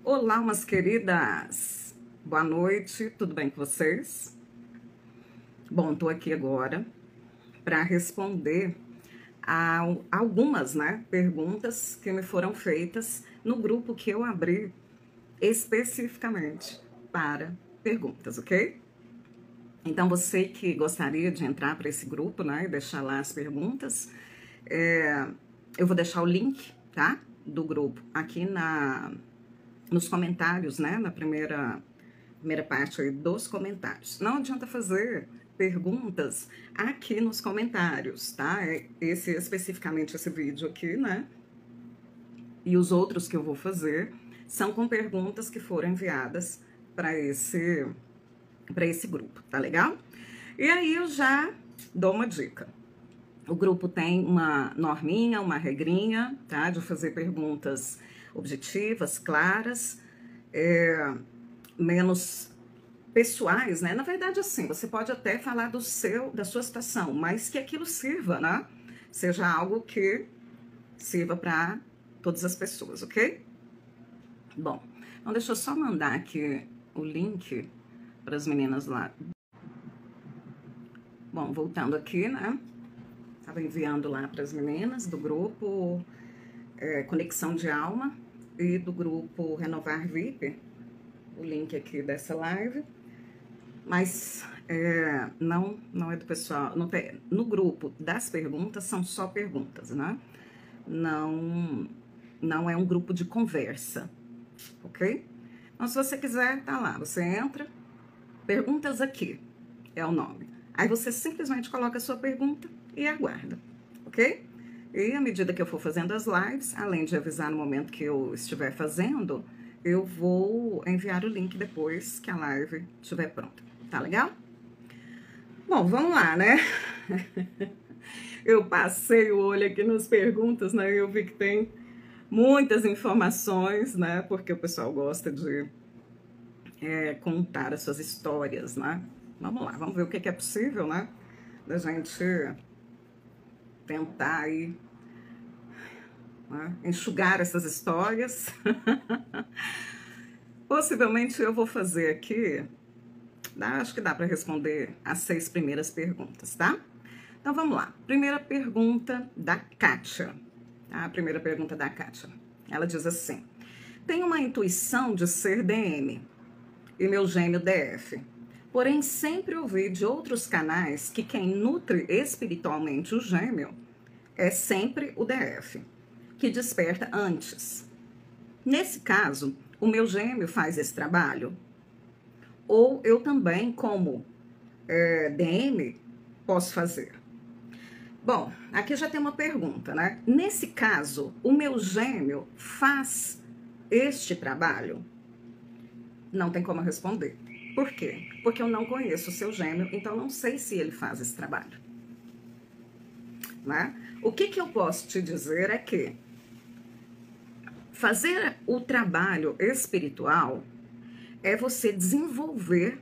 Olá, umas queridas! Boa noite, tudo bem com vocês? Bom, tô aqui agora para responder a algumas, perguntas que me foram feitas no grupo que eu abri especificamente para perguntas, ok? Então, você que gostaria de entrar para esse grupo, e deixar lá as perguntas, eu vou deixar o link, tá? Do grupo aqui nos comentários, na primeira parte aí dos comentários. Não adianta fazer perguntas aqui nos comentários, tá? Especificamente esse vídeo aqui, E os outros que eu vou fazer são com perguntas que foram enviadas para esse grupo, tá legal? E aí eu já dou uma dica. O grupo tem uma norminha, uma regrinha, tá? De fazer perguntas objetivas, claras, menos pessoais, Na verdade, assim, você pode até falar da sua situação, mas que aquilo sirva, Seja algo que sirva para todas as pessoas, ok? Bom, então deixa eu só mandar aqui o link para as meninas lá. Bom, voltando aqui, Estava enviando lá para as meninas do grupo Conexão de Alma e do grupo Renovar VIP, o link aqui dessa live, mas não é do pessoal, no grupo das perguntas são só perguntas, Não é um grupo de conversa, ok? Então, se você quiser, tá lá, você entra, perguntas aqui, é o nome. Aí você simplesmente coloca a sua pergunta e aguarda, ok? E à medida que eu for fazendo as lives, além de avisar no momento que eu estiver fazendo, eu vou enviar o link depois que a live estiver pronta. Tá legal? Bom, vamos lá, Eu passei o olho aqui nas perguntas, e eu vi que tem muitas informações, porque o pessoal gosta de contar as suas histórias, Vamos lá, vamos ver o que é possível, da gente tentar aí enxugar essas histórias. Possivelmente eu vou fazer aqui, acho que dá para responder as 6 primeiras perguntas, tá? Então vamos lá. Primeira pergunta da Kátia. A primeira pergunta da Kátia. Ela diz assim: tenho uma intuição de ser DM e meu gêmeo DF. Porém, sempre ouvi de outros canais que quem nutre espiritualmente o gêmeo é sempre o DF, que desperta antes. Nesse caso, o meu gêmeo faz esse trabalho? Ou eu também, como DM, posso fazer? Bom, aqui já tem uma pergunta, Nesse caso, o meu gêmeo faz este trabalho? Não tem como responder. Por quê? Porque eu não conheço o seu gêmeo, então não sei se ele faz esse trabalho. O que eu posso te dizer é que fazer o trabalho espiritual é você desenvolver,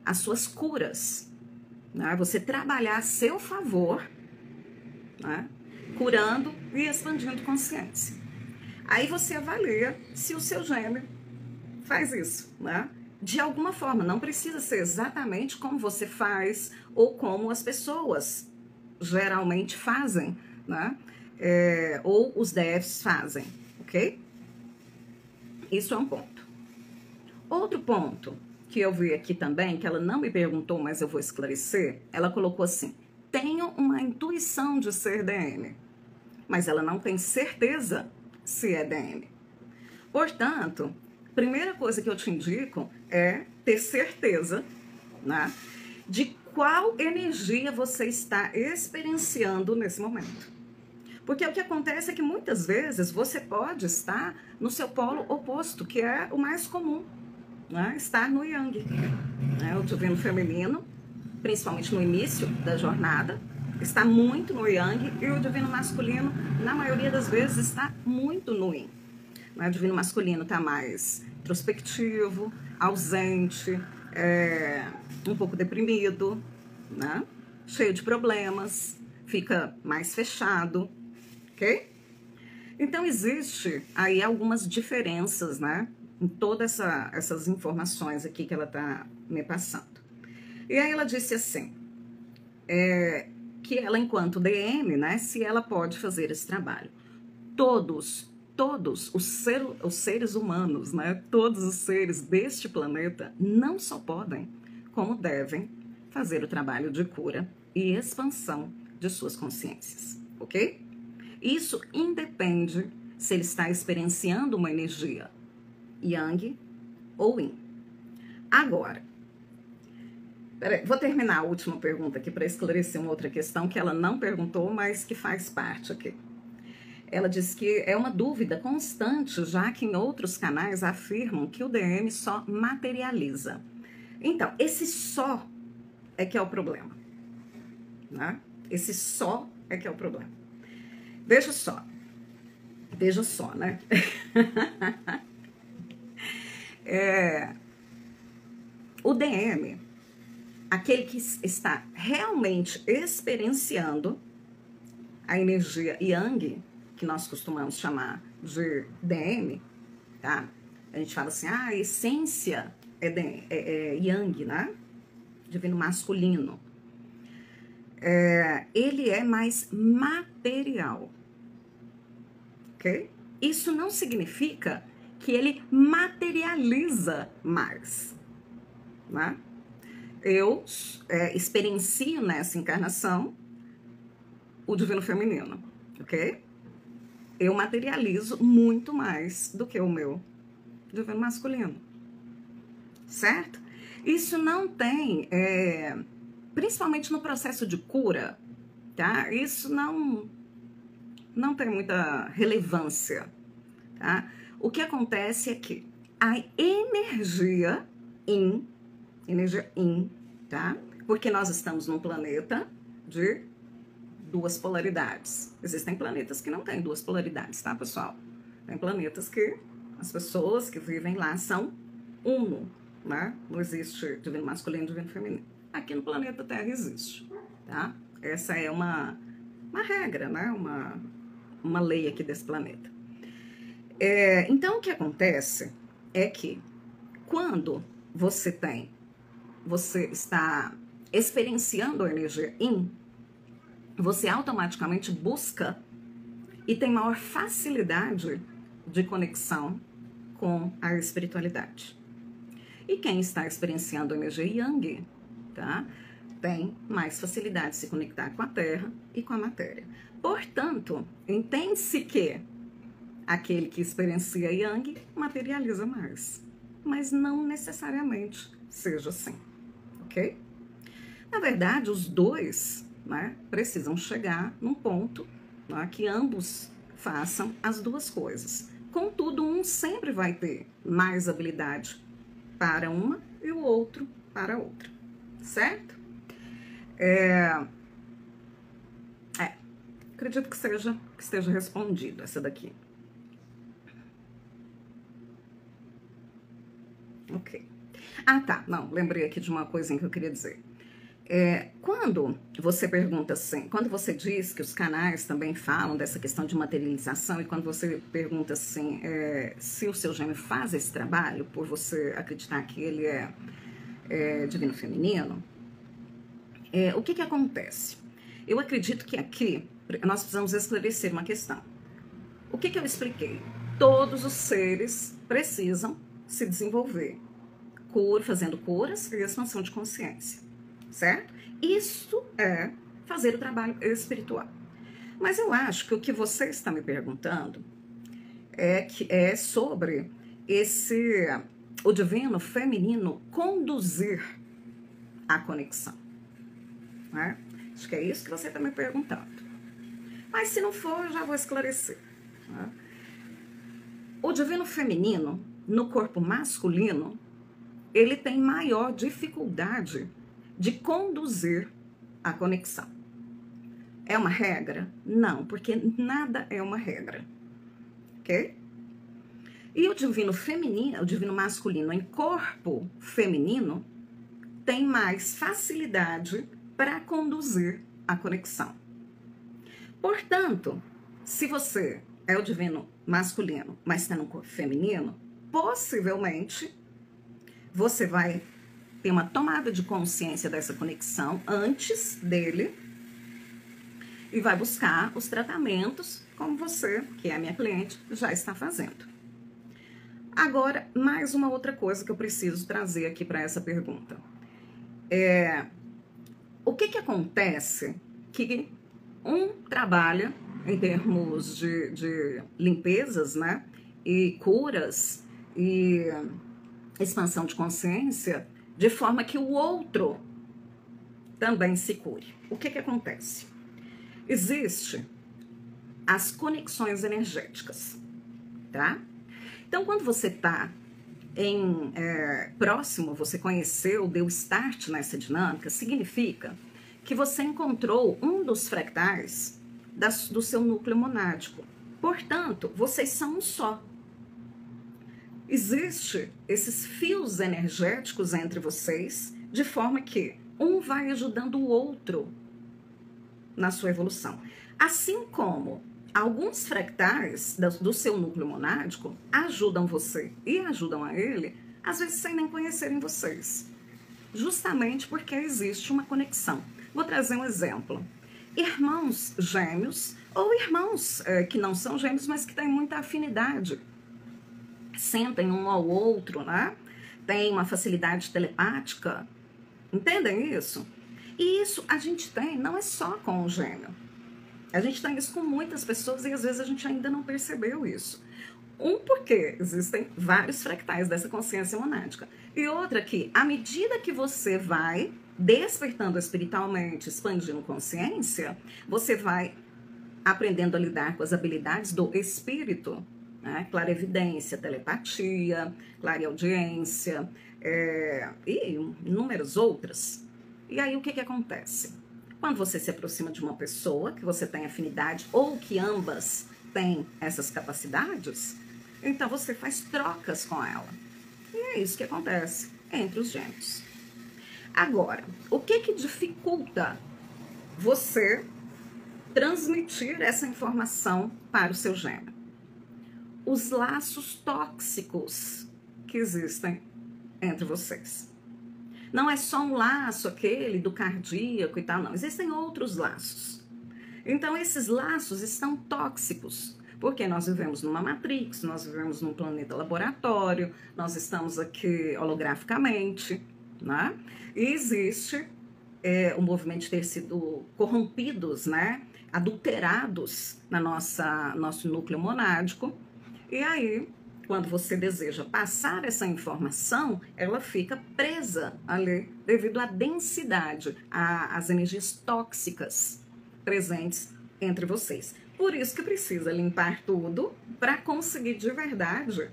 as suas curas, Você trabalhar a seu favor, curando e expandindo consciência. Aí você avalia se o seu gêmeo faz isso, De alguma forma, não precisa ser exatamente como você faz ou como as pessoas geralmente fazem, ou os DFs fazem, ok? Isso é um ponto. Outro ponto que eu vi aqui também, que ela não me perguntou, mas eu vou esclarecer, ela colocou assim: tenho uma intuição de ser DM, mas ela não tem certeza se é DM. Portanto, primeira coisa que eu te indico é ter certeza, de qual energia você está experienciando nesse momento. Porque o que acontece é que muitas vezes você pode estar no seu polo oposto, que é o mais comum, estar no Yang. O divino feminino, principalmente no início da jornada, está muito no Yang, e o divino masculino, na maioria das vezes, está muito no Yin. O divino masculino está mais introspectivo, ausente, um pouco deprimido, cheio de problemas, fica mais fechado, ok? Então, existe aí algumas diferenças, né? Em todas essas informações aqui que ela está me passando. E aí ela disse assim, que ela, enquanto DM, né? Se ela pode fazer esse trabalho. Todos os seres humanos, né? Todos os seres deste planeta não só podem, como devem fazer o trabalho de cura e expansão de suas consciências, ok? Isso independe se ele está experienciando uma energia Yang ou Yin. Agora, peraí, vou terminar a última pergunta aqui para esclarecer uma outra questão que ela não perguntou, mas que faz parte aqui. Ela diz que é uma dúvida constante, já que em outros canais afirmam que o DM só materializa. Então, esse só é que é o problema, né? Esse só é que é o problema. Veja só, né? O DM, aquele que está realmente experienciando a energia Yang, que nós costumamos chamar de DM, tá? A gente fala assim, a essência é Yang, né? Divino masculino. Ele é mais material, ok? Isso não significa que ele materializa mais, né? Eu experiencio nessa encarnação o divino feminino, ok? Eu materializo muito mais do que o meu divino masculino, certo? Isso não tem, principalmente no processo de cura, tá? Isso não tem muita relevância, tá? O que acontece é que a energia Yin, tá? Porque nós estamos num planeta de duas polaridades. Existem planetas que não têm duas polaridades, tá, pessoal? Tem planetas que as pessoas que vivem lá são uno, né? Não existe divino masculino e divino feminino. Aqui no planeta Terra existe, tá? Essa é uma regra, né? Uma lei aqui desse planeta. Então, o que acontece é que quando você está experienciando a energia Yin, você automaticamente busca e tem maior facilidade de conexão com a espiritualidade. E quem está experienciando a energia Yang, tá? Tem mais facilidade de se conectar com a Terra e com a matéria. Portanto, entende-se que aquele que experiencia Yang materializa mais, mas não necessariamente seja assim, ok? Na verdade, os dois, né, precisam chegar num ponto, né, que ambos façam as duas coisas. Contudo, um sempre vai ter mais habilidade para uma e o outro para a outra, certo? Acredito que esteja respondido essa daqui. Ok. Ah, tá. Não, lembrei aqui de uma coisinha que eu queria dizer. Quando você pergunta assim, quando você diz que os canais também falam dessa questão de materialização, e quando você pergunta assim, se o seu gêmeo faz esse trabalho, por você acreditar que ele é divino feminino, o que acontece? Eu acredito que aqui nós precisamos esclarecer uma questão. O que eu expliquei? Todos os seres precisam se desenvolver, fazendo curas e expansão de consciência, certo? Isso é fazer o trabalho espiritual. Mas eu acho que o que você está me perguntando é sobre o divino feminino conduzir a conexão, né? Acho que é isso que você está me perguntando. Mas se não for, eu já vou esclarecer, né? O divino feminino, no corpo masculino, ele tem maior dificuldade de conduzir a conexão. É uma regra? Não, porque nada é uma regra, ok? E o divino feminino, o divino masculino em corpo feminino, tem mais facilidade para conduzir a conexão. Portanto, se você é o divino masculino, mas está no corpo feminino, possivelmente você vai ter uma tomada de consciência dessa conexão antes dele e vai buscar os tratamentos como você, que é minha cliente, já está fazendo. Agora, mais uma outra coisa que eu preciso trazer aqui para essa pergunta. O que acontece que um trabalha em termos de limpezas, né, e curas e expansão de consciência, de forma que o outro também se cure? O que acontece? Existe as conexões energéticas, tá? Então, quando você está próximo, você conheceu, deu start nessa dinâmica, significa que você encontrou um dos fractais do seu núcleo monádico. Portanto, vocês são um só. Existem esses fios energéticos entre vocês, de forma que um vai ajudando o outro na sua evolução. Assim como alguns fractais do seu núcleo monádico ajudam você e ajudam a ele, às vezes sem nem conhecerem vocês. Justamente porque existe uma conexão. Vou trazer um exemplo. Irmãos gêmeos ou irmãos que não são gêmeos, mas que têm muita afinidade. Sentem um ao outro, né? Tem uma facilidade telepática. Entendem isso? E isso a gente tem, não é só com o gêmeo. A gente tem isso com muitas pessoas e às vezes a gente ainda não percebeu isso. Porque existem vários fractais dessa consciência monádica. E outra que, à medida que você vai despertando espiritualmente, expandindo consciência, você vai aprendendo a lidar com as habilidades do espírito, né? Clarevidência, telepatia, clareaudiência e inúmeras outras. E aí o que acontece? Quando você se aproxima de uma pessoa que você tem afinidade ou que ambas têm essas capacidades, então você faz trocas com ela. E é isso que acontece entre os gêmeos. Agora, o que dificulta você transmitir essa informação para o seu gêmeo? Os laços tóxicos que existem entre vocês. Não é só um laço, aquele do cardíaco e tal, não. Existem outros laços. Então, esses laços estão tóxicos, porque nós vivemos numa matrix, nós vivemos num planeta laboratório, nós estamos aqui holograficamente, né? E existe o movimento de ter sido corrompidos, né? Adulterados na nosso núcleo monádico. E aí, quando você deseja passar essa informação, ela fica presa ali devido à densidade, às energias tóxicas presentes entre vocês. Por isso que precisa limpar tudo para conseguir de verdade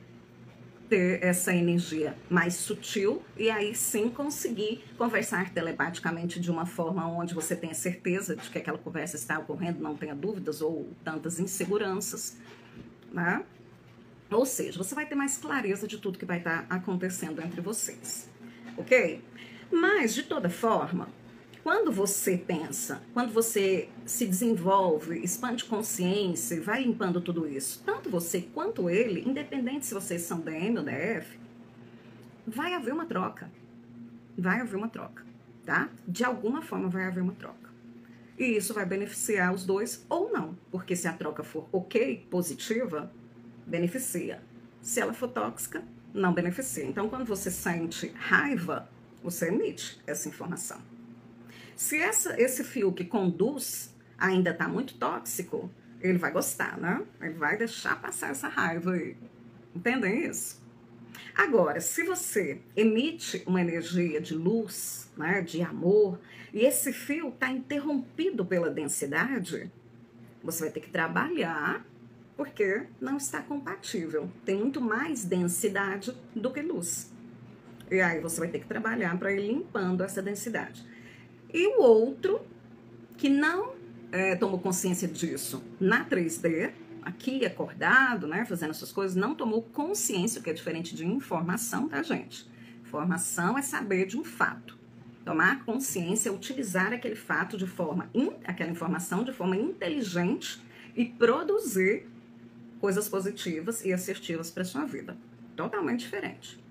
ter essa energia mais sutil e aí sim conseguir conversar telepaticamente de uma forma onde você tenha certeza de que aquela conversa está ocorrendo, não tenha dúvidas ou tantas inseguranças, né? Ou seja, você vai ter mais clareza de tudo que vai estar acontecendo entre vocês, ok? Mas, de toda forma, quando você pensa, quando você se desenvolve, expande consciência e vai limpando tudo isso, tanto você quanto ele, independente se vocês são DM ou DF, vai haver uma troca. Vai haver uma troca, tá? De alguma forma vai haver uma troca. E isso vai beneficiar os dois ou não, porque se a troca for ok, positiva, beneficia. Se ela for tóxica, não beneficia. Então, quando você sente raiva, você emite essa informação. Se esse fio que conduz ainda está muito tóxico, ele vai gostar, né? Ele vai deixar passar essa raiva aí. Entendem isso? Agora, se você emite uma energia de luz, né, de amor, e esse fio está interrompido pela densidade, você vai ter que trabalhar porque não está compatível. Tem muito mais densidade do que luz. E aí você vai ter que trabalhar para ir limpando essa densidade. E o outro, que não tomou consciência disso na 3D, aqui acordado, né, fazendo essas coisas, não tomou consciência, o que é diferente de informação, tá, gente? Informação é saber de um fato. Tomar consciência é utilizar aquele fato aquela informação de forma inteligente e produzir coisas positivas e assertivas para sua vida. Totalmente diferente.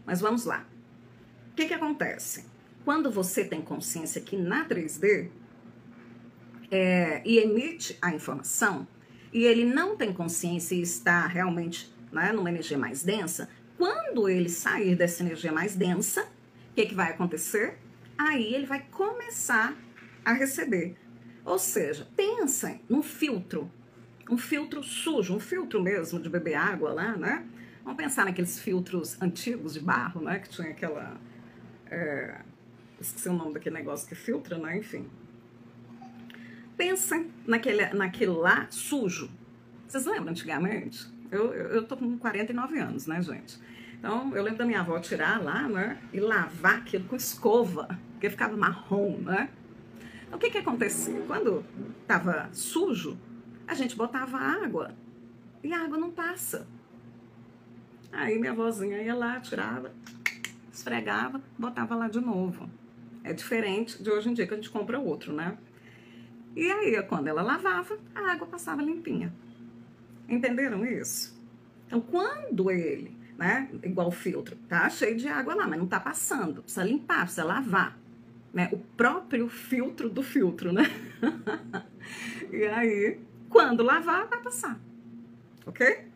Mas vamos lá. O que acontece? Quando você tem consciência que na 3D e emite a informação, e ele não tem consciência e está realmente, né, numa energia mais densa, quando ele sair dessa energia mais densa, o que vai acontecer? Aí ele vai começar a receber. Ou seja, pensa num filtro, um filtro sujo, um filtro mesmo de beber água lá, né? Vamos pensar naqueles filtros antigos de barro, né? Que tinha aquela... esqueci o nome daquele negócio que filtra, né? Enfim. Pensa naquilo lá sujo. Vocês lembram antigamente? Eu tô com 49 anos, né, gente? Então, eu lembro da minha avó tirar lá, né? E lavar aquilo com escova, porque ficava marrom, né? Então, o que acontecia? Quando estava sujo, a gente botava água e a água não passa. Aí minha avózinha ia lá, tirava, esfregava, botava lá de novo. É diferente de hoje em dia que a gente compra outro, né? E aí, quando ela lavava, a água passava limpinha. Entenderam isso? Então, quando ele, né, igual o filtro, tá cheio de água lá, mas não tá passando, precisa limpar, precisa lavar, né? O próprio filtro do filtro, né? E aí, quando lavar, vai passar. Ok?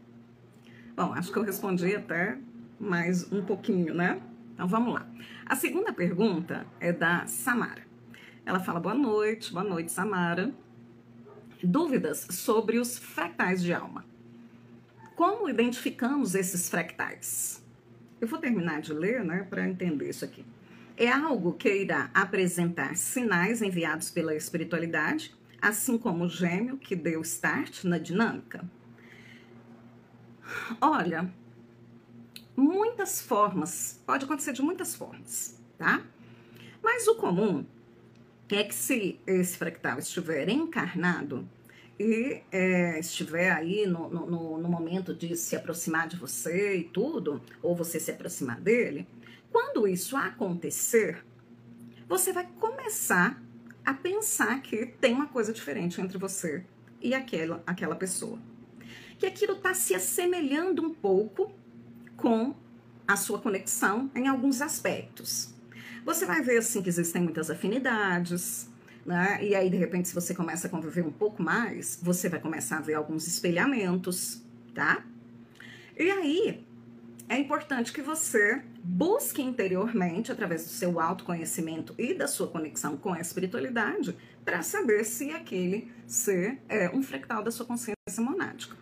Bom, acho que eu respondi até mais um pouquinho, né? Então, vamos lá. A segunda pergunta é da Samara. Ela fala, boa noite, Samara. Dúvidas sobre os fractais de alma. Como identificamos esses fractais? Eu vou terminar de ler, né, para entender isso aqui. É algo que irá apresentar sinais enviados pela espiritualidade, assim como o gêmeo que deu start na dinâmica? Olha, muitas formas, pode acontecer de muitas formas, tá? Mas o comum é que se esse fractal estiver encarnado e estiver aí no momento de se aproximar de você e tudo, ou você se aproximar dele, quando isso acontecer, você vai começar a pensar que tem uma coisa diferente entre você e aquela pessoa. Que aquilo está se assemelhando um pouco com a sua conexão em alguns aspectos. Você vai ver, assim, que existem muitas afinidades, né? E aí, de repente, se você começa a conviver um pouco mais, você vai começar a ver alguns espelhamentos, tá? E aí, é importante que você busque interiormente, através do seu autoconhecimento e da sua conexão com a espiritualidade, para saber se aquele ser é um fractal da sua consciência monádica,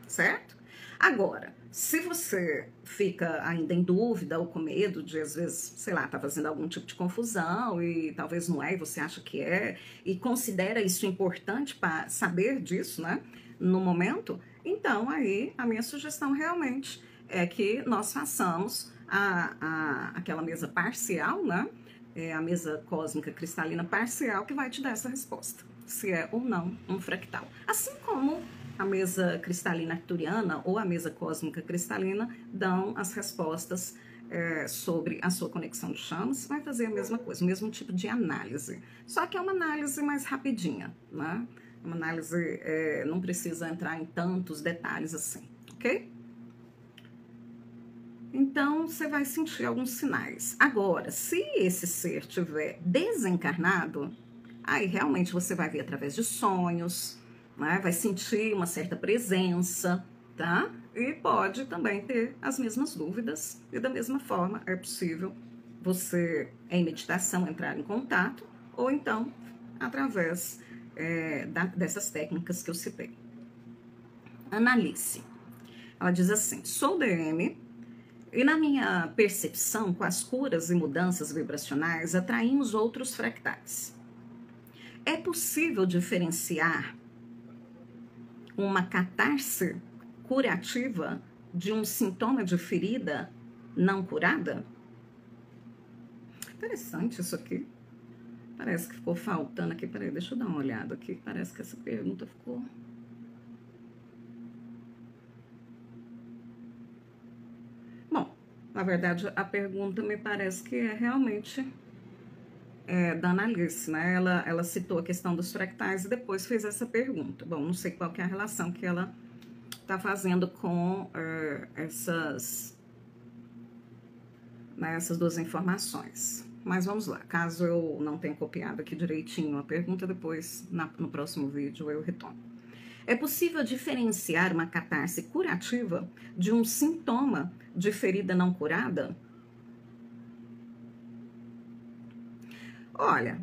certo? Agora, se você fica ainda em dúvida ou com medo de, às vezes, sei lá, tá fazendo algum tipo de confusão e talvez não é e você acha que é, e considera isso importante para saber disso, né, no momento, então aí a minha sugestão realmente é que nós façamos aquela mesa parcial, né, a mesa cósmica cristalina parcial que vai te dar essa resposta, se é ou não um fractal. Assim como a mesa cristalina arcturiana ou a mesa cósmica cristalina dão as respostas sobre a sua conexão de chamas, vai fazer a mesma coisa, o mesmo tipo de análise. Só que é uma análise mais rapidinha, né? Uma análise, não precisa entrar em tantos detalhes assim, ok? Então, você vai sentir alguns sinais. Agora, se esse ser estiver desencarnado, aí realmente você vai ver através de sonhos, né? Vai sentir uma certa presença, tá? E pode também ter as mesmas dúvidas. E da mesma forma, é possível você, em meditação, entrar em contato, ou então, através dessas técnicas que eu citei. Analise. Ela diz assim, sou DM, e na minha percepção, com as curas e mudanças vibracionais, atraímos outros fractais. É possível diferenciar uma catarse curativa de um sintoma de ferida não curada? Interessante isso aqui. Parece que ficou faltando aqui. Peraí, deixa eu dar uma olhada aqui. Parece que essa pergunta ficou... Bom, na verdade, a pergunta me parece que é realmente da Annalise, né? Ela citou a questão dos fractais e depois fez essa pergunta. Bom, não sei qual que é a relação que ela está fazendo com essas duas informações. Mas vamos lá, caso eu não tenha copiado aqui direitinho a pergunta, depois no próximo vídeo eu retomo. É possível diferenciar uma catarse curativa de um sintoma de ferida não curada? Olha,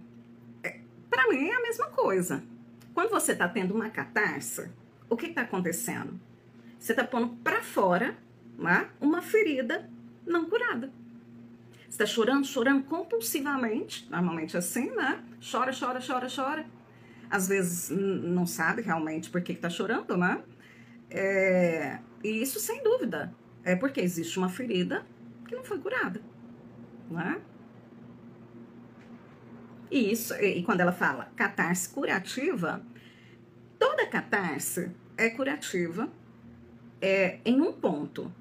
para mim é a mesma coisa. Quando você está tendo uma catarse, o que está acontecendo? Você está pondo para fora, né, uma ferida não curada. Você está chorando, chorando compulsivamente, normalmente assim, né? Chora, chora, chora, chora. Às vezes não sabe realmente por que está chorando, né? E isso, sem dúvida, é porque existe uma ferida que não foi curada, né? E quando ela fala catarse curativa, toda catarse é curativa em um ponto,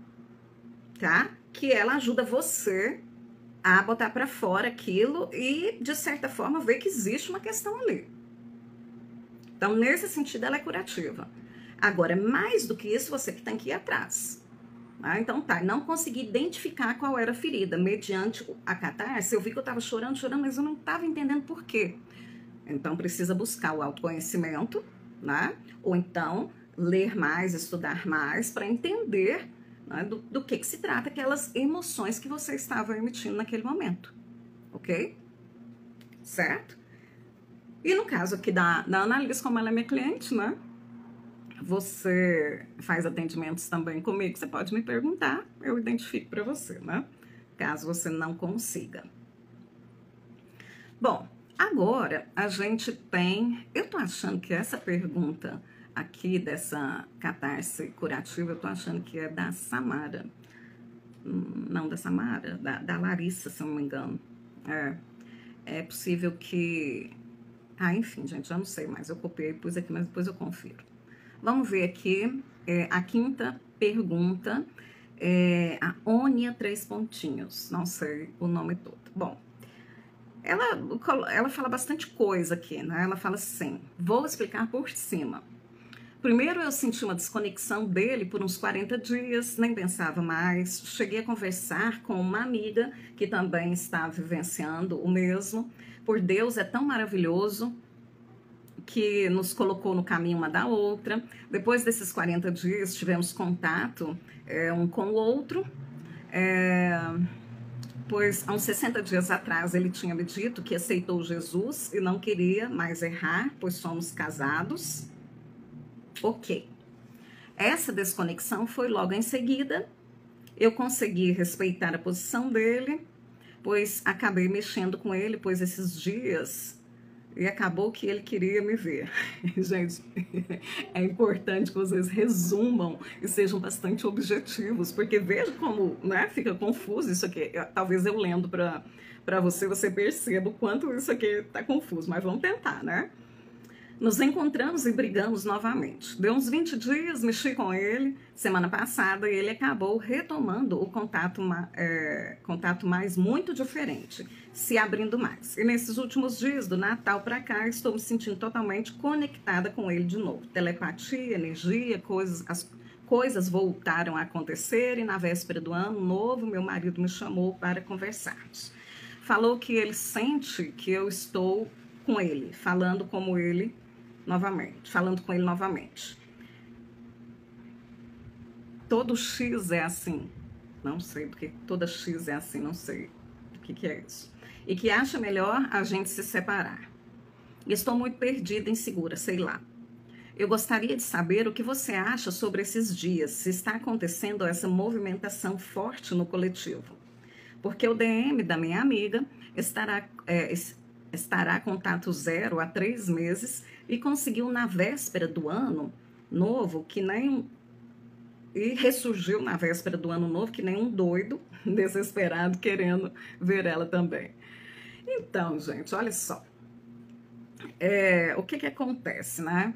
tá? Que ela ajuda você a botar para fora aquilo e, de certa forma, ver que existe uma questão ali. Então, nesse sentido, ela é curativa. Agora, mais do que isso, você que tem que ir atrás. Ah, então tá, não consegui identificar qual era a ferida. Mediante a catarse, eu vi que eu estava chorando, chorando, mas eu não estava entendendo por quê. Então, precisa buscar o autoconhecimento, né? Ou então, ler mais, estudar mais, para entender, né, do que se trata aquelas emoções que você estava emitindo naquele momento. Ok? Certo? E no caso aqui da Annalise, como ela é minha cliente, né? Você faz atendimentos também comigo, você pode me perguntar, eu identifico para você, né? Caso você não consiga. Bom, agora a gente tem... Eu tô achando que essa pergunta aqui dessa catarse curativa, eu tô achando que é da Samara. Não da Samara, da Larissa, se eu não me engano. É possível que... enfim, gente, já não sei mais. Eu copiei e pus aqui, mas depois eu confiro. Vamos ver aqui a quinta pergunta. A Ônia 3 pontinhos. Não sei o nome todo. Bom, ela fala bastante coisa aqui, né? Ela fala assim, vou explicar por cima. Primeiro eu senti uma desconexão dele por uns 40 dias, nem pensava mais. Cheguei a conversar com uma amiga que também está vivenciando o mesmo. Por Deus, é tão maravilhoso que nos colocou no caminho uma da outra. Depois desses 40 dias, tivemos contato um com o outro. Pois há uns 60 dias atrás ele tinha me dito que aceitou Jesus e não queria mais errar, pois somos casados. Ok. Essa desconexão foi logo em seguida. Eu consegui respeitar a posição dele, pois acabei mexendo com ele, pois esses dias... E acabou que ele queria me ver. Gente, é importante que vocês resumam e sejam bastante objetivos, porque veja como, né, fica confuso isso aqui. Talvez eu lendo para você perceba o quanto isso aqui está confuso, mas vamos tentar, né? Nos encontramos e brigamos novamente. Deu uns 20 dias, mexi com ele semana passada e ele acabou retomando o contato mais muito diferente, se abrindo mais. E nesses últimos dias, do Natal para cá, estou me sentindo totalmente conectada com ele de novo. Telepatia, energia, as coisas voltaram a acontecer e na véspera do ano novo, meu marido me chamou para conversarmos. Falou que ele sente que eu estou com ele, falando com ele novamente. Todo X é assim. Não sei porque toda X é assim, não sei o que é isso. E que acha melhor a gente se separar. Estou muito perdida, insegura, sei lá. Eu gostaria de saber o que você acha sobre esses dias, se está acontecendo essa movimentação forte no coletivo. Porque o DM da minha amiga estará contato zero há 3 meses e conseguiu na véspera do ano novo, e ressurgiu na véspera do ano novo, que nem um doido, desesperado, querendo ver ela também. Então, gente, olha só. O que acontece, né?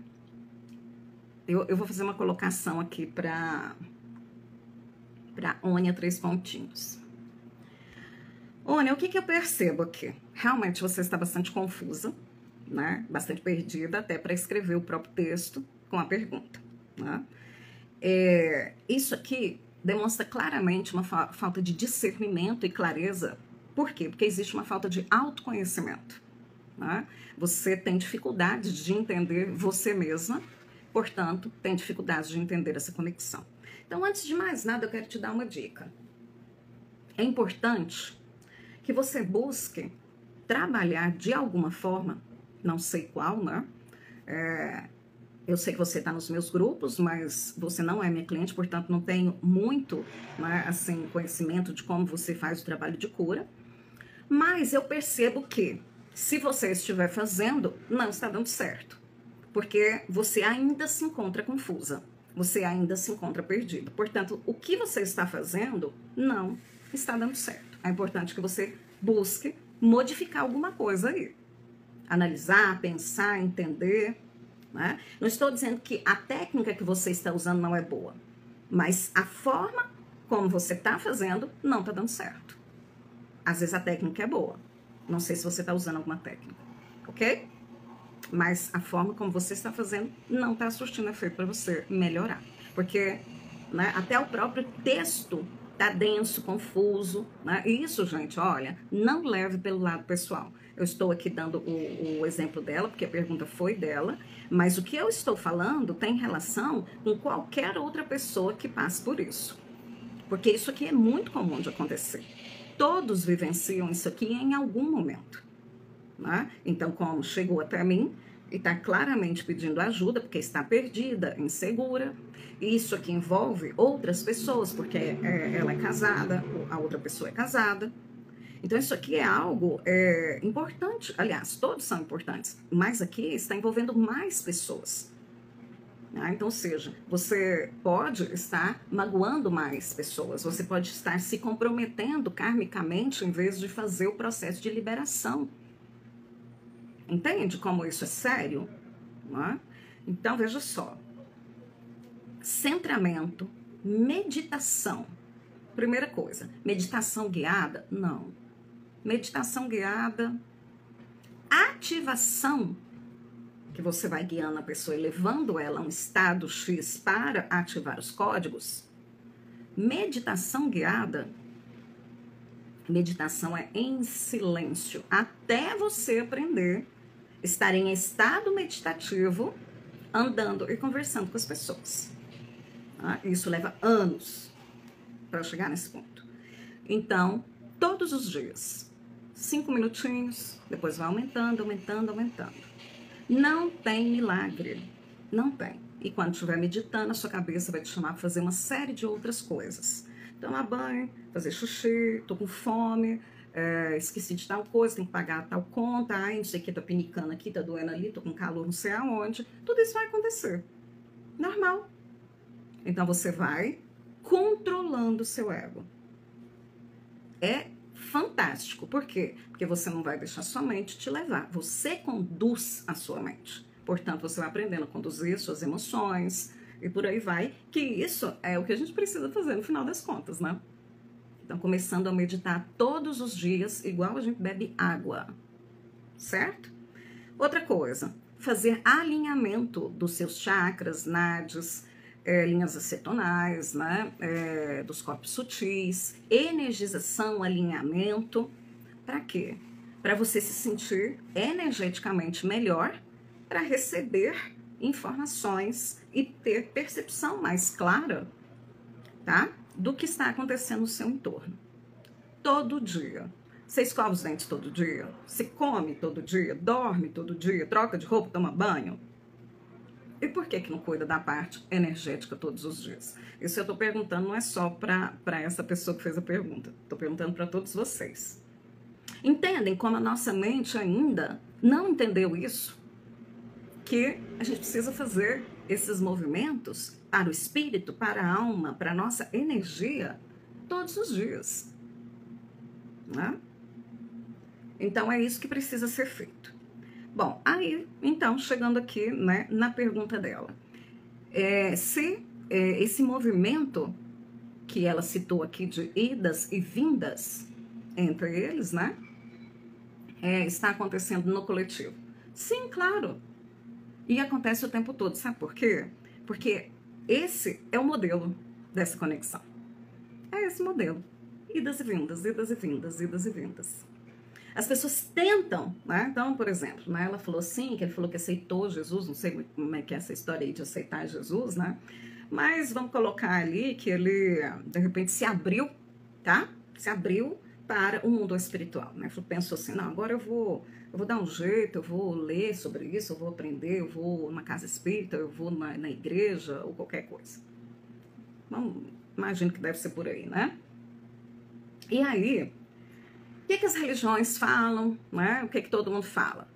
Eu vou fazer uma colocação aqui para Ônia 3 pontinhos. Ônia, o que eu percebo aqui? Realmente você está bastante confusa, né? Bastante perdida, até para escrever o próprio texto com a pergunta, né? Isso aqui demonstra claramente uma falta de discernimento e clareza. Por quê? Porque existe uma falta de autoconhecimento, né? Você tem dificuldades de entender você mesma, portanto, tem dificuldades de entender essa conexão. Então, antes de mais nada, eu quero te dar uma dica. É importante que você busque trabalhar de alguma forma, não sei qual, né? Eu sei que você está nos meus grupos, mas você não é minha cliente, portanto não tenho muito, né, assim, conhecimento de como você faz o trabalho de cura. Mas eu percebo que, se você estiver fazendo, não está dando certo. Porque você ainda se encontra confusa. Você ainda se encontra perdida. Portanto, o que você está fazendo não está dando certo. É importante que você busque modificar alguma coisa aí. Analisar, pensar, entender, né? Não estou dizendo que a técnica que você está usando não é boa, mas a forma como você está fazendo não está dando certo. Às vezes a técnica é boa. Não sei se você está usando alguma técnica, ok? Mas a forma como você está fazendo não está surtindo efeito para você melhorar. Porque, né, até o próprio texto tá denso, confuso, né? E isso, gente, olha, não leve pelo lado pessoal. Eu estou aqui dando o exemplo dela, porque a pergunta foi dela, mas o que eu estou falando tem relação com qualquer outra pessoa que passe por isso. Porque isso aqui é muito comum de acontecer. Todos vivenciam isso aqui em algum momento, né? Então, como chegou até mim e está claramente pedindo ajuda, porque está perdida, insegura, isso aqui envolve outras pessoas, porque ela é casada, a outra pessoa é casada. Então, isso aqui é algo importante. Aliás, todos são importantes, mas aqui está envolvendo mais pessoas. Então, ou seja, você pode estar magoando mais pessoas, você pode estar se comprometendo karmicamente em vez de fazer o processo de liberação. Entende como isso é sério? Então, veja só. Centramento, meditação. Primeira coisa, meditação guiada? Não. Meditação guiada, ativação, que você vai guiando a pessoa e levando ela a um estado X para ativar os códigos. Meditação guiada, meditação é em silêncio, até você aprender a estar em estado meditativo, andando e conversando com as pessoas. Isso leva anos para chegar nesse ponto. Então, todos os dias, 5 minutinhos, depois vai aumentando, aumentando, aumentando. Não tem milagre, não tem. E quando estiver meditando, a sua cabeça vai te chamar para fazer uma série de outras coisas. Tomar banho, fazer xixi, tô com fome, esqueci de tal coisa, tem que pagar tal conta, ai, não sei o que, tá pinicando aqui, tá doendo ali, tô com calor não sei aonde. Tudo isso vai acontecer. Normal. Então você vai controlando o seu ego. É fantástico. Por quê? Porque você não vai deixar sua mente te levar. Você conduz a sua mente. Portanto, você vai aprendendo a conduzir suas emoções e por aí vai. Que isso é o que a gente precisa fazer no final das contas, né? Então, começando a meditar todos os dias, igual a gente bebe água. Certo? Outra coisa, fazer alinhamento dos seus chakras, nadis, linhas acetonais, né? Dos corpos sutis, energização, alinhamento. Para quê? Para você se sentir energeticamente melhor, para receber informações e ter percepção mais clara, tá? Do que está acontecendo no seu entorno. Todo dia. Você escova os dentes todo dia? Você come todo dia? Dorme todo dia? Troca de roupa, toma banho? E por que não cuida da parte energética todos os dias? Isso eu estou perguntando, não é só para essa pessoa que fez a pergunta. Estou perguntando para todos vocês. Entendem como a nossa mente ainda não entendeu isso? Que a gente precisa fazer esses movimentos para o espírito, para a alma, para a nossa energia, todos os dias. Né? Então, é isso que precisa ser feito. Bom, aí, então, chegando aqui, né, na pergunta dela. Esse movimento que ela citou aqui de idas e vindas entre eles, né, está acontecendo no coletivo. Sim, claro. E acontece o tempo todo. Sabe por quê? Porque esse é o modelo dessa conexão. É esse modelo. Idas e vindas, idas e vindas, idas e vindas. As pessoas tentam, né? Então, por exemplo, né? Ela falou assim, que ele falou que aceitou Jesus, não sei como é que é essa história aí de aceitar Jesus, né? Mas vamos colocar ali que ele, de repente, se abriu, tá? Se abriu para o mundo espiritual, né? Pensou assim, não, agora eu vou dar um jeito, eu vou ler sobre isso, eu vou aprender, eu vou numa casa espírita, eu vou na igreja ou qualquer coisa. Vamos, imagino que deve ser por aí, né? E aí, o que as religiões falam, né? O que todo mundo fala?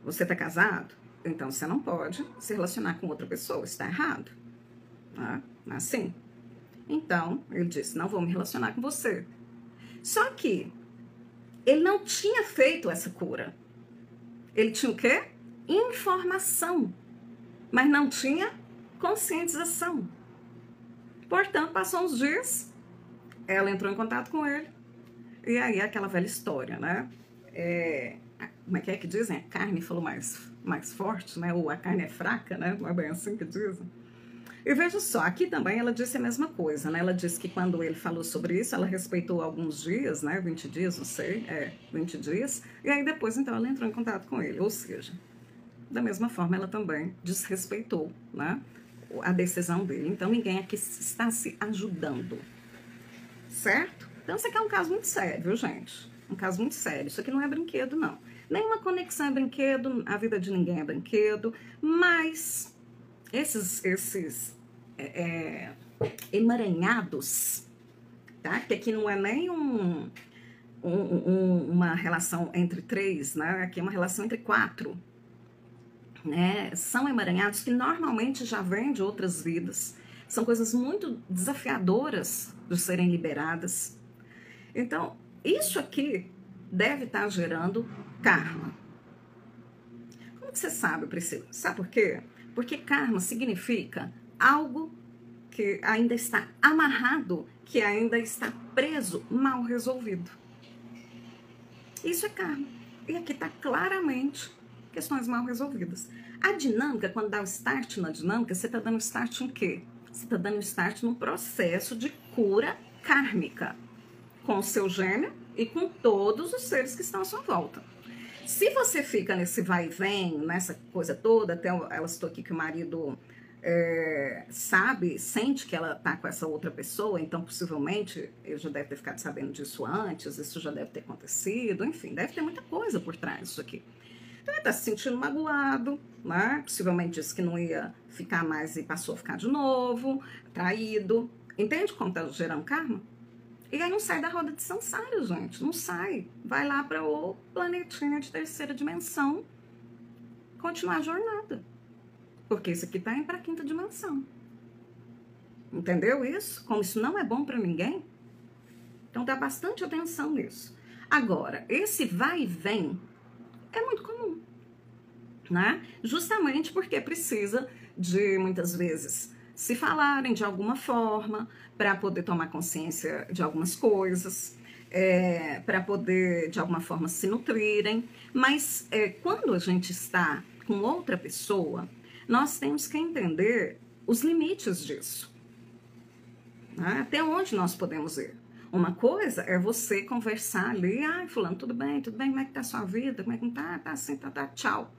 Você está casado? Então você não pode se relacionar com outra pessoa, está errado. Né? Assim. Então, ele disse, não vou me relacionar com você. Só que ele não tinha feito essa cura. Ele tinha o quê? Informação. Mas não tinha conscientização. Portanto, passou uns dias, ela entrou em contato com ele. E aí, aquela velha história, né? Como é que dizem? A carne falou mais forte, né? Ou a carne é fraca, né? Não é bem assim que dizem. E veja só, aqui também ela disse a mesma coisa, né? Ela disse que quando ele falou sobre isso, ela respeitou alguns dias, né? 20 dias, não sei, 20 dias. E aí depois, então, ela entrou em contato com ele. Ou seja, da mesma forma, ela também desrespeitou, né? A decisão dele. Então, ninguém aqui está se ajudando. Certo? Então, isso aqui é um caso muito sério, viu, gente? Um caso muito sério. Isso aqui não é brinquedo, não. Nenhuma conexão é brinquedo, a vida de ninguém é brinquedo, mas esses emaranhados, tá? Que aqui não é nem uma relação entre três, né? Aqui é uma relação entre quatro, né? São emaranhados que normalmente já vêm de outras vidas. São coisas muito desafiadoras de serem liberadas. Então, isso aqui deve estar gerando karma. Como que você sabe, Priscila? Sabe por quê? Porque karma significa algo que ainda está amarrado, que ainda está preso, mal resolvido. Isso é karma. E aqui está claramente questões mal resolvidas. A dinâmica, quando dá o start na dinâmica, você está dando start em quê? Você está dando start num processo de cura kármica com o seu gêmeo e com todos os seres que estão à sua volta. Se você fica nesse vai e vem, nessa coisa toda, até ela citou aqui que o marido sabe, sente que ela tá com essa outra pessoa, então possivelmente ele já deve ter ficado sabendo disso antes, isso já deve ter acontecido, enfim, deve ter muita coisa por trás disso aqui. Então ele tá se sentindo magoado, né? Possivelmente disse que não ia ficar mais e passou a ficar de novo, traído. Entende como tá gerando karma? E aí não sai da roda de samsara, gente, não sai. Vai lá para o planetinha de terceira dimensão continuar a jornada. Porque isso aqui tá indo para a quinta dimensão. Entendeu isso? Como isso não é bom para ninguém. Então dá bastante atenção nisso. Agora, esse vai e vem é muito comum, né? Justamente porque precisa de, muitas vezes, se falarem de alguma forma para poder tomar consciência de algumas coisas, para poder, de alguma forma, se nutrirem. Mas quando a gente está com outra pessoa, nós temos que entender os limites disso, né? Até onde nós podemos ir. Uma coisa é você conversar ali, fulano, tudo bem, como é que tá a sua vida, como é que tá, tá assim, tá, tchau.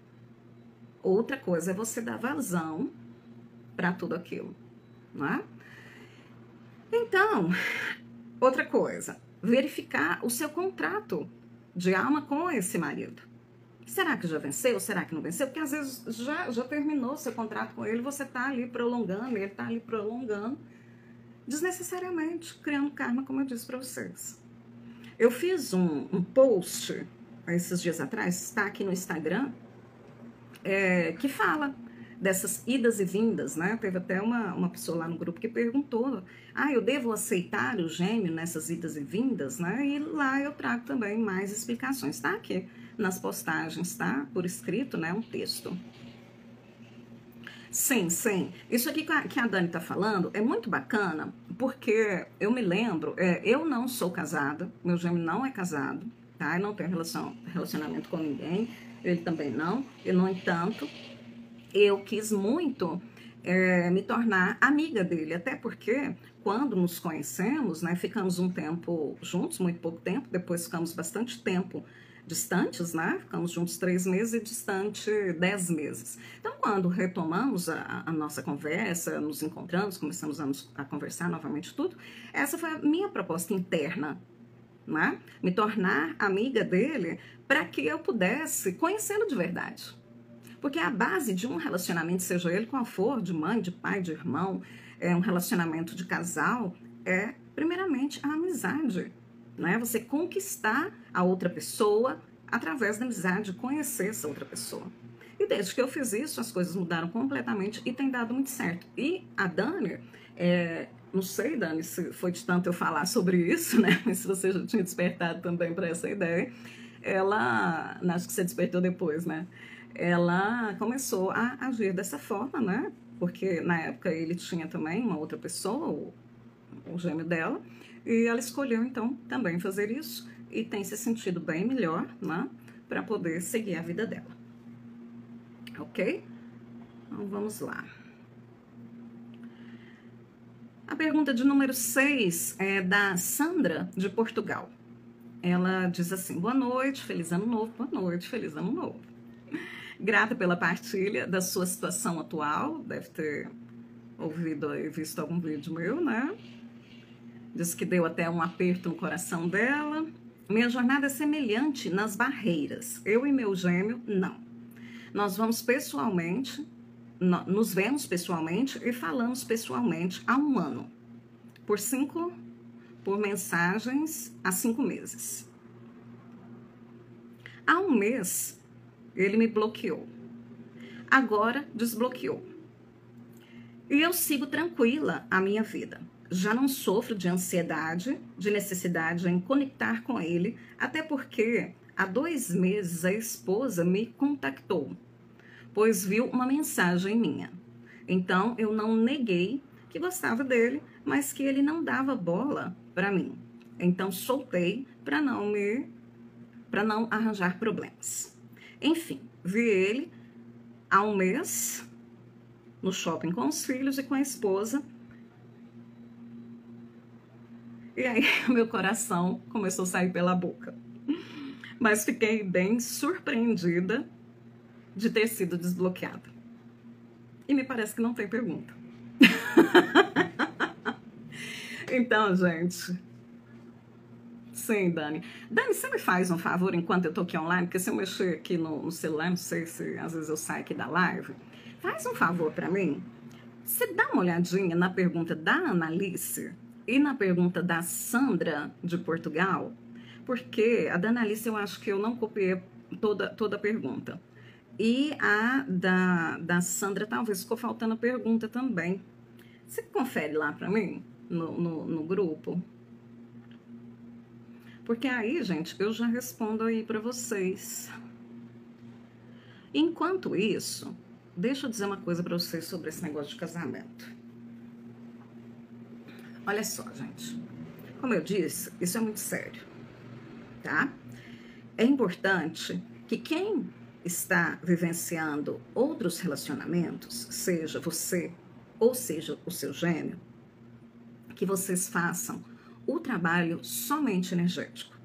Outra coisa é você dar vazão para tudo aquilo, né? Então, outra coisa, verificar o seu contrato de alma com esse marido. Será que já venceu? Será que não venceu? Porque às vezes já terminou seu contrato com ele, você tá ali prolongando, ele tá ali prolongando, desnecessariamente, criando karma, como eu disse para vocês. Eu fiz um post esses dias atrás, está aqui no Instagram, que fala dessas idas e vindas, né? Teve até uma pessoa lá no grupo que perguntou, eu devo aceitar o gêmeo nessas idas e vindas, né? E lá eu trago também mais explicações, tá? Aqui nas postagens, tá? Por escrito, né? Um texto. Sim. Isso aqui que a Dani tá falando é muito bacana, porque eu me lembro, eu não sou casada, meu gêmeo não é casado, tá? Eu não tenho relacionamento com ninguém, ele também não. E, no entanto, eu quis muito me tornar amiga dele, até porque quando nos conhecemos, né, ficamos um tempo juntos, muito pouco tempo, depois ficamos bastante tempo distantes, né, ficamos juntos 3 meses e distante 10 meses. Então, quando retomamos a nossa conversa, nos encontramos, começamos a conversar novamente tudo, essa foi a minha proposta interna, né, me tornar amiga dele para que eu pudesse conhecê-lo de verdade. Porque a base de um relacionamento, seja ele qual for, de mãe, de pai, de irmão, um relacionamento de casal, é primeiramente a amizade, né? Você conquistar a outra pessoa através da amizade, conhecer essa outra pessoa. E desde que eu fiz isso, as coisas mudaram completamente e tem dado muito certo. E a Dani, não sei, Dani, se foi de tanto eu falar sobre isso, né? Mas se você já tinha despertado também para essa ideia, ela, acho que você despertou depois, né? Ela começou a agir dessa forma, né? Porque na época ele tinha também uma outra pessoa, o gêmeo dela, e ela escolheu então também fazer isso e tem se sentido bem melhor, né? Para poder seguir a vida dela. Ok? Então vamos lá. A pergunta de número 6 é da Sandra, de Portugal. Ela diz assim: boa noite, feliz ano novo. Boa noite, feliz ano novo. Grata pela partilha da sua situação atual, deve ter ouvido e visto algum vídeo meu, né? Diz que deu até um aperto no coração dela. Minha jornada é semelhante nas barreiras. Eu e meu gêmeo, não. Nós vamos pessoalmente, nos vemos pessoalmente e falamos pessoalmente há 1 ano. Por mensagens há 5 meses. Há 1 mês, ele me bloqueou. Agora desbloqueou. E eu sigo tranquila a minha vida. Já não sofro de ansiedade, de necessidade em conectar com ele, até porque há 2 meses a esposa me contactou, pois viu uma mensagem minha. Então eu não neguei que gostava dele, mas que ele não dava bola para mim. Então soltei para não arranjar problemas. Enfim, vi ele há 1 mês no shopping com os filhos e com a esposa. E aí meu coração começou a sair pela boca. Mas fiquei bem surpreendida de ter sido desbloqueada. E me parece que não tem pergunta. Então, gente... Sim, Dani. Dani, você me faz um favor enquanto eu tô aqui online? Porque se eu mexer aqui no celular, não sei se às vezes eu saio aqui da live. Faz um favor para mim. Você dá uma olhadinha na pergunta da Analice e na pergunta da Sandra, de Portugal. Porque a da Analice eu acho que eu não copiei toda a pergunta. E a da Sandra talvez ficou faltando a pergunta também. Você confere lá para mim, no grupo? Porque aí, gente, eu já respondo aí para vocês. Enquanto isso, deixa eu dizer uma coisa para vocês sobre esse negócio de casamento. Olha só, gente. Como eu disse, isso é muito sério, tá? É importante que quem está vivenciando outros relacionamentos, seja você ou seja o seu gêmeo, que vocês façam o trabalho somente energético.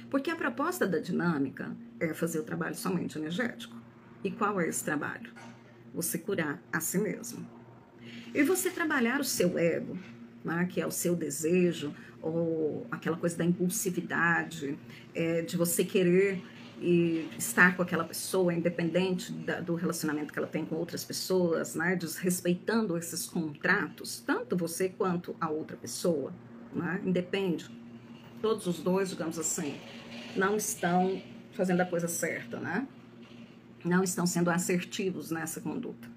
Porque a proposta da dinâmica é fazer o trabalho somente energético. E qual é esse trabalho? Você curar a si mesmo. E você trabalhar o seu ego, né, que é o seu desejo, ou aquela coisa da impulsividade, de você querer estar com aquela pessoa, independente do relacionamento que ela tem com outras pessoas, né, desrespeitando esses contratos, tanto você quanto a outra pessoa, né, independe. Todos os dois, digamos assim, não estão fazendo a coisa certa, né? Não estão sendo assertivos nessa conduta.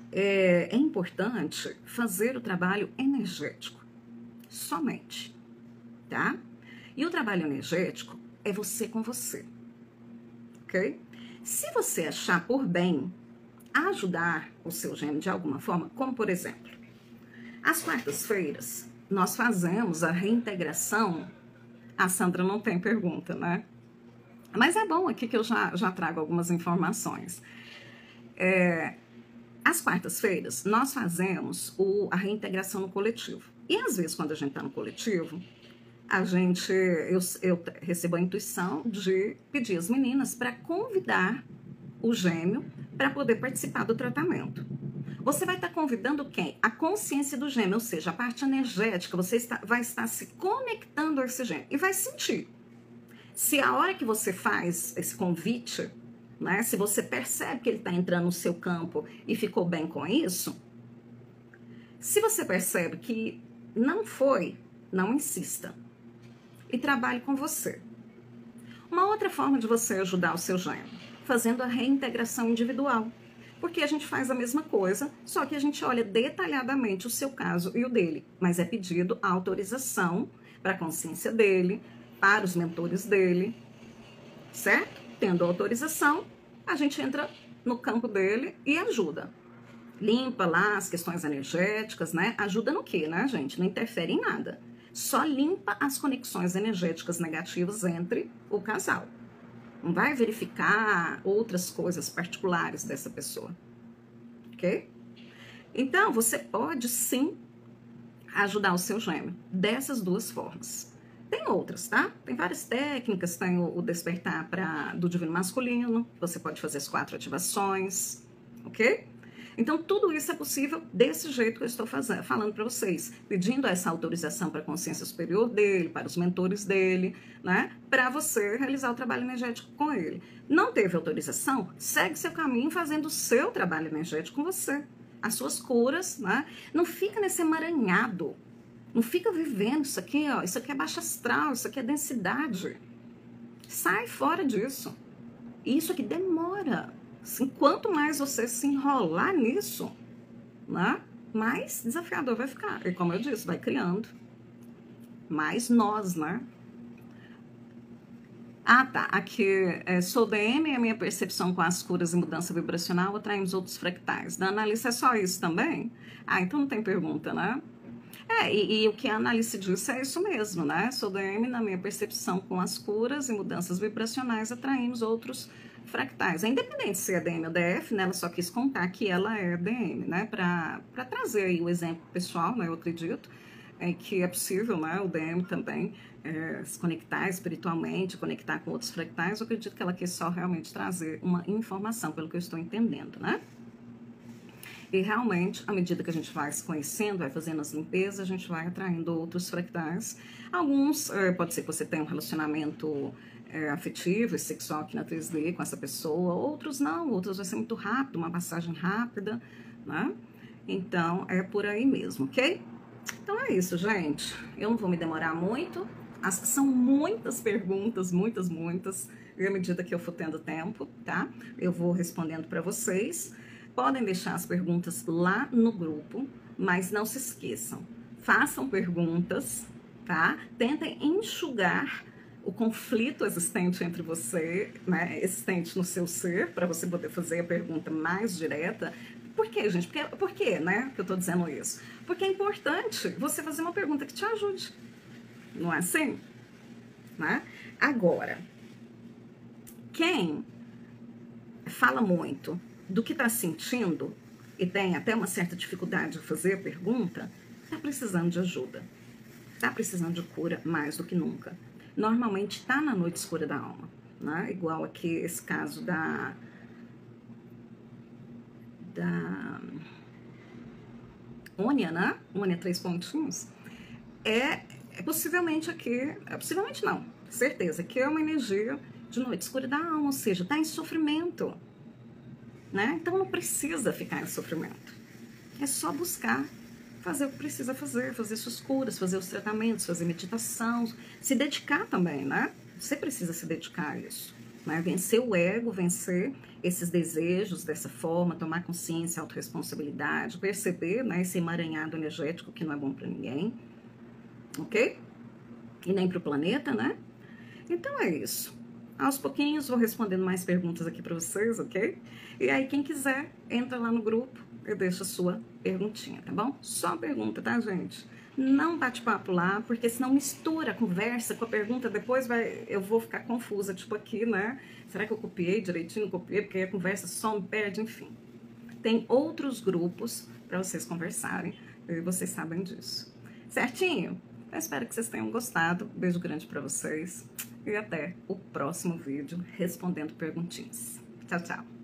É importante fazer o trabalho energético, somente, tá? E o trabalho energético é você com você, ok? Se você achar por bem ajudar o seu gêmeo de alguma forma, como por exemplo, às quartas-feiras nós fazemos a reintegração. A Sandra não tem pergunta, né? Mas é bom aqui que eu já trago algumas informações. Às quartas-feiras, nós fazemos a reintegração no coletivo. E às vezes, quando a gente está no coletivo, eu recebo a intuição de pedir às meninas para convidar o gêmeo para poder participar do tratamento. Você vai estar convidando quem? A consciência do gêmeo, ou seja, a parte energética, você vai estar se conectando a esse gêmeo e vai sentir. Se a hora que você faz esse convite, né, se você percebe que ele está entrando no seu campo e ficou bem com isso, se você percebe que não foi, não insista e trabalhe com você. Uma outra forma de você ajudar o seu gêmeo, fazendo a reintegração individual. Porque a gente faz a mesma coisa, só que a gente olha detalhadamente o seu caso e o dele. Mas é pedido a autorização para a consciência dele, para os mentores dele, certo? Tendo autorização, a gente entra no campo dele e ajuda. Limpa lá as questões energéticas, né? Ajuda no quê, né, gente? Não interfere em nada. Só limpa as conexões energéticas negativas entre o casal. Não vai verificar outras coisas particulares dessa pessoa, ok? Então, você pode sim ajudar o seu gêmeo dessas duas formas. Tem outras, tá? Tem várias técnicas, tem o despertar do divino masculino, você pode fazer as 4 ativações, ok? Então, tudo isso é possível desse jeito que eu estou falando para vocês, pedindo essa autorização para a consciência superior dele, para os mentores dele, né? Para você realizar o trabalho energético com ele. Não teve autorização? Segue seu caminho fazendo o seu trabalho energético com você. As suas curas, né? Não fica nesse emaranhado. Não fica vivendo isso aqui, ó. Isso aqui é baixa astral, isso aqui é densidade. Sai fora disso. Isso aqui demora. Assim, quanto mais você se enrolar nisso, né, mais desafiador vai ficar. E como eu disse, vai criando mais nós, né? Ah, tá. Aqui, sou DM e a minha percepção com as curas e mudança vibracional atraímos outros fractais. Da Analice é só isso também? Ah, então não tem pergunta, né? E o que a Analice disse é isso mesmo, né? Sou DM, na minha percepção com as curas e mudanças vibracionais atraímos outros fractais. É independente se é DM ou DF, né? Ela só quis contar que ela é DM, né? Para trazer aí o exemplo pessoal, né? Eu acredito que é possível, né? O DM também se conectar espiritualmente, conectar com outros fractais. Eu acredito que ela quis só realmente trazer uma informação, pelo que eu estou entendendo, né? E realmente, à medida que a gente vai se conhecendo, vai fazendo as limpezas, a gente vai atraindo outros fractais. Alguns, pode ser que você tenha um relacionamento afetivo e sexual aqui na 3D com essa pessoa, outros não, outros vai ser muito rápido, uma passagem rápida, né? Então, é por aí mesmo, ok? Então é isso, gente. Eu não vou me demorar muito. São muitas perguntas, muitas. E à medida que eu for tendo tempo, tá? Eu vou respondendo para vocês. Podem deixar as perguntas lá no grupo, mas não se esqueçam. Façam perguntas, tá? Tentem enxugar o conflito existente entre você, né? Existente no seu ser, para você poder fazer a pergunta mais direta. Por quê, gente? Por quê, né, que eu tô dizendo isso? Porque é importante você fazer uma pergunta que te ajude. Não é assim? Né? Agora, quem fala muito do que está sentindo e tem até uma certa dificuldade de fazer a pergunta, está precisando de ajuda. Está precisando de cura mais do que nunca. Normalmente está na noite escura da alma. Né? Igual aqui esse caso da Ônia, né? Ônia 3 pontinhos. Possivelmente aqui, possivelmente não, certeza, que é uma energia de noite escura da alma, ou seja, está em sofrimento. Né? Então não precisa ficar em sofrimento. É só buscar fazer o que precisa fazer suas curas, fazer os tratamentos, fazer meditação, se dedicar também, né? Você precisa se dedicar a isso. Né? Vencer o ego, vencer esses desejos dessa forma, tomar consciência, autorresponsabilidade, perceber, né, esse emaranhado energético que não é bom para ninguém, ok? E nem para o planeta, né? Então é isso. Aos pouquinhos vou respondendo mais perguntas aqui para vocês, ok? E aí quem quiser, entra lá no grupo e deixa a sua perguntinha, tá bom? Só uma pergunta, tá, gente? Não bate papo lá, porque senão mistura a conversa com a pergunta, depois eu vou ficar confusa, tipo aqui, né? Será que eu copiei direitinho? Não copiei, porque a conversa some, perde, enfim. tem outros grupos para vocês conversarem, e vocês sabem disso. Certinho? Eu espero que vocês tenham gostado. Beijo grande para vocês e até o próximo vídeo respondendo perguntinhas. Tchau, tchau.